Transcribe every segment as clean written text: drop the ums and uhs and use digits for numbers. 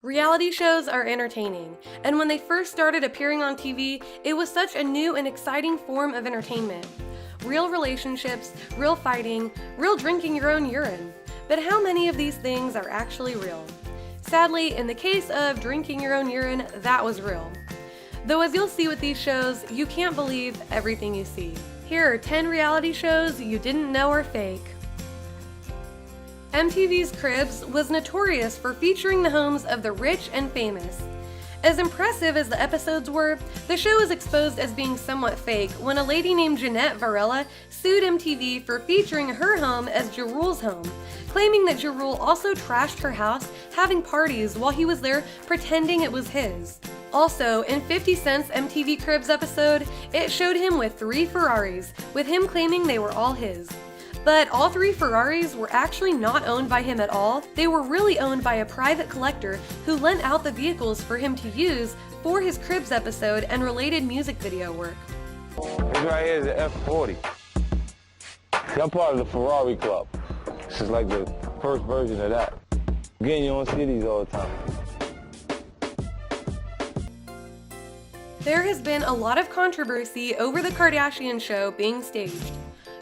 Reality shows are entertaining, and when they first started appearing on TV, it was such a new and exciting form of entertainment. Real relationships, real fighting, real drinking your own urine. But how many of these things are actually real? Sadly, in the case of drinking your own urine, that was real. Though as you'll see with these shows, you can't believe everything you see. Here are 10 reality shows you didn't know are fake. MTV's Cribs was notorious for featuring the homes of the rich and famous. As impressive as the episodes were, the show was exposed as being somewhat fake when a lady named Jeanette Varela sued MTV for featuring her home as Ja Rule's home, claiming that Ja Rule also trashed her house, having parties while he was there pretending it was his. Also, in 50 Cent's MTV Cribs episode, it showed him with 3 Ferraris, with him claiming they were all his. But all 3 Ferraris were actually not owned by him at all. They were really owned by a private collector who lent out the vehicles for him to use for his Cribs episode and related music video work. This right here is the F40. I'm part of the Ferrari Club. This is like the first version of that. Again, you don't see these all the time. There has been a lot of controversy over the Kardashian show being staged.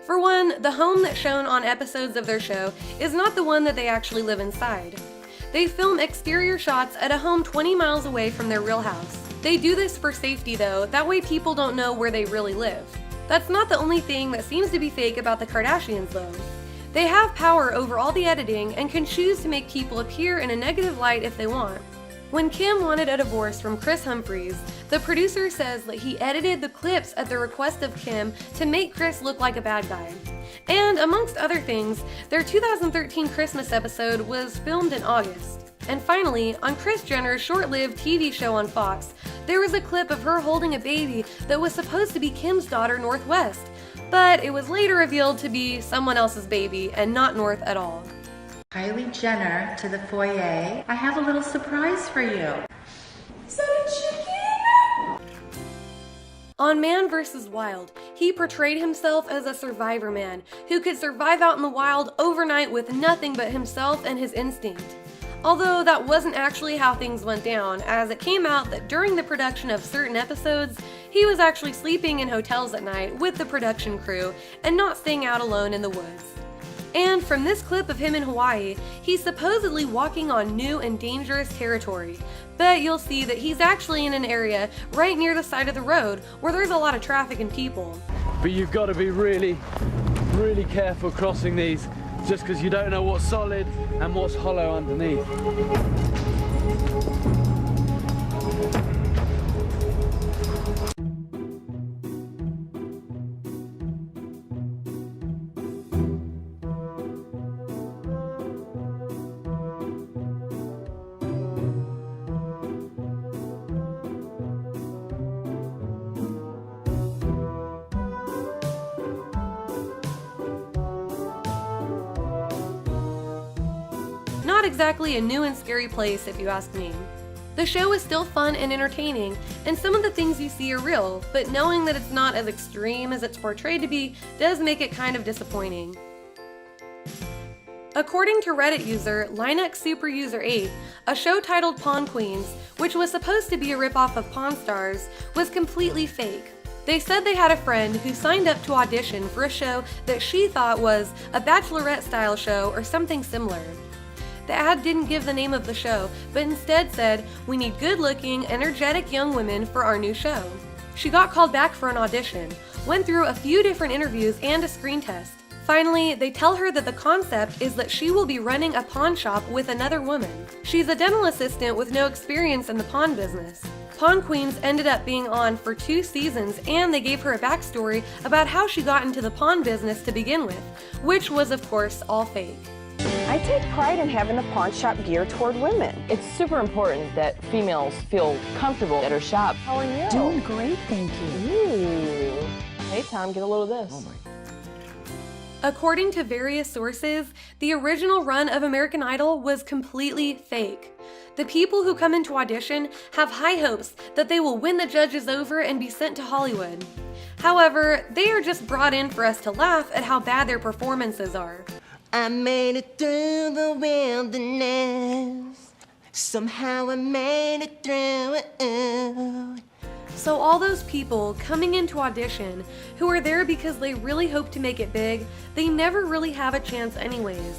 For one, the home that's shown on episodes of their show is not the one that they actually live inside. They film exterior shots at a home 20 miles away from their real house. They do this for safety though, that way people don't know where they really live. That's not the only thing that seems to be fake about the Kardashians though. They have power over all the editing and can choose to make people appear in a negative light if they want. When Kim wanted a divorce from Kris Humphries, the producer says that he edited the clips at the request of Kim to make Kris look like a bad guy. And amongst other things, their 2013 Christmas episode was filmed in August. And finally, on Kris Jenner's short-lived TV show on Fox, there was a clip of her holding a baby that was supposed to be Kim's daughter, North West, but it was later revealed to be someone else's baby and not North at all. Kylie Jenner to the foyer. I have a little surprise for you. Is that a chicken? On Man vs. Wild, he portrayed himself as a survivor man who could survive out in the wild overnight with nothing but himself and his instinct. Although that wasn't actually how things went down, as it came out that during the production of certain episodes, he was actually sleeping in hotels at night with the production crew and not staying out alone in the woods. And from this clip of him in Hawaii, he's supposedly walking on new and dangerous territory. But you'll see that he's actually in an area right near the side of the road where there's a lot of traffic and people. But you've got to be really careful crossing these, just because you don't know what's solid and what's hollow underneath. Not exactly a new and scary place if you ask me. The show is still fun and entertaining, and some of the things you see are real, but knowing that it's not as extreme as it's portrayed to be does make it kind of disappointing. According to Reddit user LinuxSuperUser8, a show titled Pawn Queens, which was supposed to be a ripoff of Pawn Stars, was completely fake. They said they had a friend who signed up to audition for a show that she thought was a bachelorette-style show or something similar. The ad didn't give the name of the show, but instead said, "We need good-looking, energetic young women for our new show." She got called back for an audition, went through a few different interviews and a screen test. Finally, they tell her that the concept is that she will be running a pawn shop with another woman. She's a dental assistant with no experience in the pawn business. Pawn Queens ended up being on for 2 seasons, and they gave her a backstory about how she got into the pawn business to begin with, which was of course all fake. I take pride in having a pawn shop geared toward women. It's super important that females feel comfortable at her shop. How are you? Doing great, thank you. Ooh. Hey, Tom, get a little of this. Oh my. According to various sources, the original run of American Idol was completely fake. The people who come into audition have high hopes that they will win the judges over and be sent to Hollywood. However, they are just brought in for us to laugh at how bad their performances are. I made it through the wilderness. Somehow I made it through. So all those people coming into audition who are there because they really hope to make it big, they never really have a chance anyways.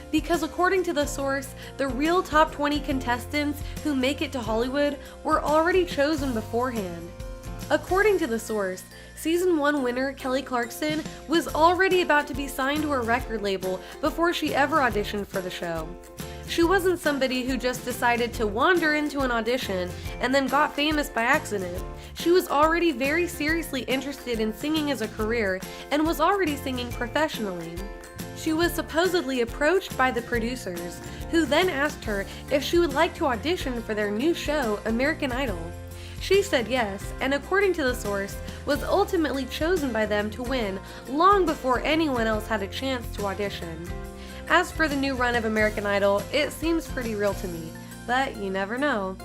Because according to the source, the real top 20 contestants who make it to Hollywood were already chosen beforehand. According to the source, Season 1 winner Kelly Clarkson was already about to be signed to a record label before she ever auditioned for the show. She wasn't somebody who just decided to wander into an audition and then got famous by accident. She was already very seriously interested in singing as a career and was already singing professionally. She was supposedly approached by the producers, who then asked her if she would like to audition for their new show, American Idol. She said yes, and according to the source, was ultimately chosen by them to win long before anyone else had a chance to audition. As for the new run of American Idol, it seems pretty real to me, but you never know.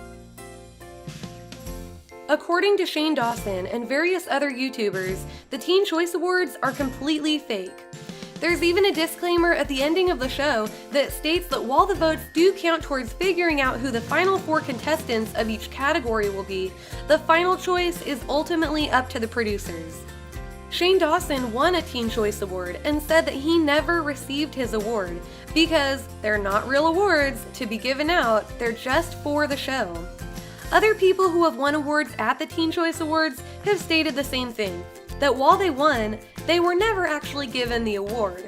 According to Shane Dawson and various other YouTubers, the Teen Choice Awards are completely fake. There's even a disclaimer at the ending of the show that states that while the votes do count towards figuring out who the final 4 contestants of each category will be, the final choice is ultimately up to the producers. Shane Dawson won a Teen Choice Award and said that he never received his award because they're not real awards to be given out, they're just for the show. Other people who have won awards at the Teen Choice Awards have stated the same thing, that while they won, they were never actually given the award.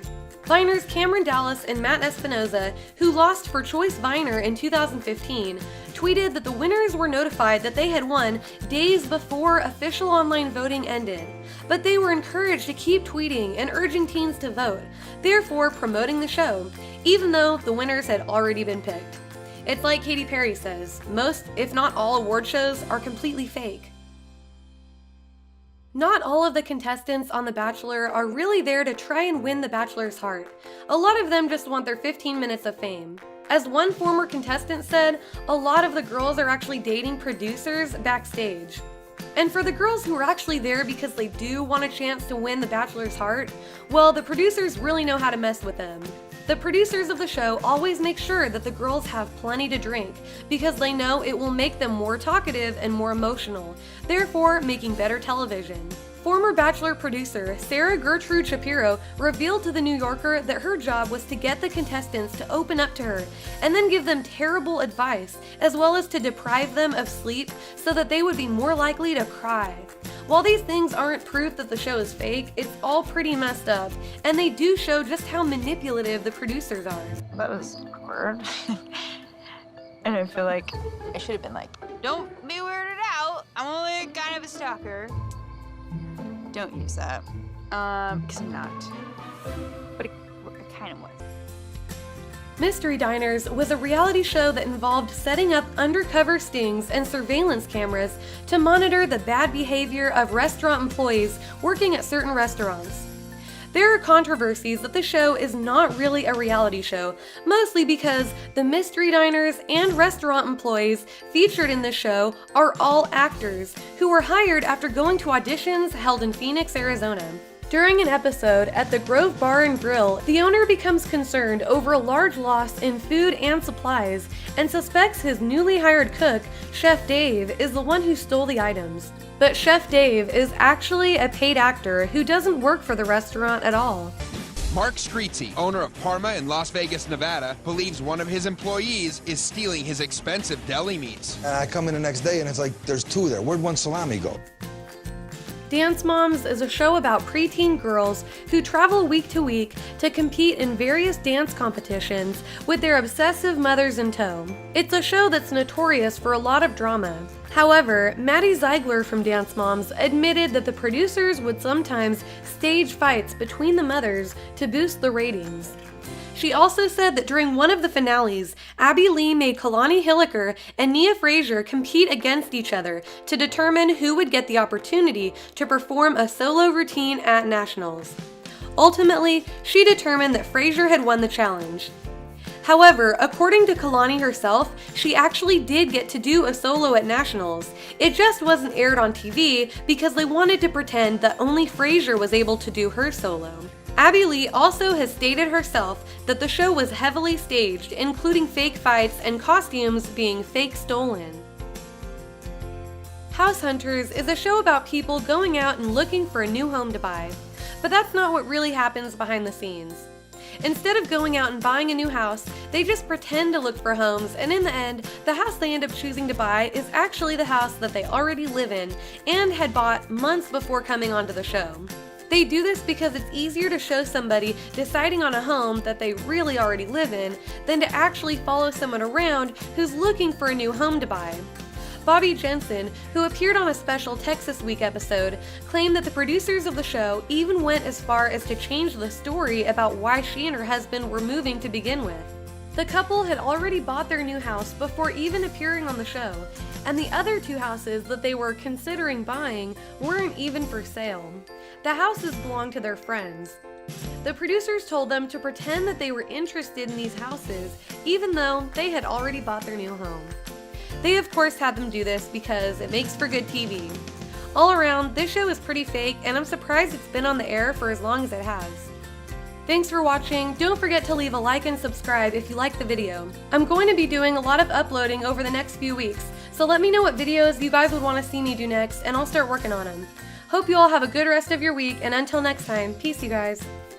Viners Cameron Dallas and Matt Espinoza, who lost for Choice Viner in 2015, tweeted that the winners were notified that they had won days before official online voting ended, but they were encouraged to keep tweeting and urging teens to vote, therefore promoting the show, even though the winners had already been picked. It's like Katy Perry says, most, if not all, award shows are completely fake. Not all of the contestants on The Bachelor are really there to try and win The Bachelor's heart. A lot of them just want their 15 minutes of fame. As one former contestant said, a lot of the girls are actually dating producers backstage. And for the girls who are actually there because they do want a chance to win The Bachelor's heart, well, the producers really know how to mess with them. The producers of the show always make sure that the girls have plenty to drink because they know it will make them more talkative and more emotional, therefore making better television. Former Bachelor producer Sarah Gertrude Shapiro revealed to The New Yorker that her job was to get the contestants to open up to her and then give them terrible advice, as well as to deprive them of sleep so that they would be more likely to cry. While these things aren't proof that the show is fake, it's all pretty messed up, and they do show just how manipulative the producers are. That was awkward. And I feel like I should have been like, don't be weirded out. I'm only kind of a stalker. Don't use that. Because I'm not. But I kind of was. Mystery Diners was a reality show that involved setting up undercover stings and surveillance cameras to monitor the bad behavior of restaurant employees working at certain restaurants. There are controversies that the show is not really a reality show, mostly because the Mystery Diners and restaurant employees featured in this show are all actors who were hired after going to auditions held in Phoenix, Arizona. During an episode at the Grove Bar and Grill, the owner becomes concerned over a large loss in food and supplies and suspects his newly hired cook, Chef Dave, is the one who stole the items. But Chef Dave is actually a paid actor who doesn't work for the restaurant at all. Mark Screezy, owner of Parma in Las Vegas, Nevada, believes one of his employees is stealing his expensive deli meats. And I come in the next day and it's like, there's 2 there. Where'd one salami go? Dance Moms is a show about preteen girls who travel week to week to compete in various dance competitions with their obsessive mothers in tow. It's a show that's notorious for a lot of drama. However, Maddie Ziegler from Dance Moms admitted that the producers would sometimes stage fights between the mothers to boost the ratings. She also said that during one of the finales, Abby Lee made Kalani Hilliker and Nia Frazier compete against each other to determine who would get the opportunity to perform a solo routine at Nationals. Ultimately, she determined that Frazier had won the challenge. However, according to Kalani herself, she actually did get to do a solo at Nationals. It just wasn't aired on TV because they wanted to pretend that only Frazier was able to do her solo. Abby Lee also has stated herself that the show was heavily staged, including fake fights and costumes being fake stolen. House Hunters is a show about people going out and looking for a new home to buy. But that's not what really happens behind the scenes. Instead of going out and buying a new house, they just pretend to look for homes, and in the end, the house they end up choosing to buy is actually the house that they already live in and had bought months before coming onto the show. They do this because it's easier to show somebody deciding on a home that they really already live in than to actually follow someone around who's looking for a new home to buy. Bobby Jensen, who appeared on a special Texas Week episode, claimed that the producers of the show even went as far as to change the story about why she and her husband were moving to begin with. The couple had already bought their new house before even appearing on the show, and the other two houses that they were considering buying weren't even for sale. The houses belonged to their friends. The producers told them to pretend that they were interested in these houses, even though they had already bought their new home. They of course had them do this because it makes for good TV. All around, this show is pretty fake, and I'm surprised it's been on the air for as long as it has. Thanks for watching. Don't forget to leave a like and subscribe if you liked the video. I'm going to be doing a lot of uploading over the next few weeks, so let me know what videos you guys would want to see me do next, and I'll start working on them. Hope you all have a good rest of your week, and until next time, peace you guys.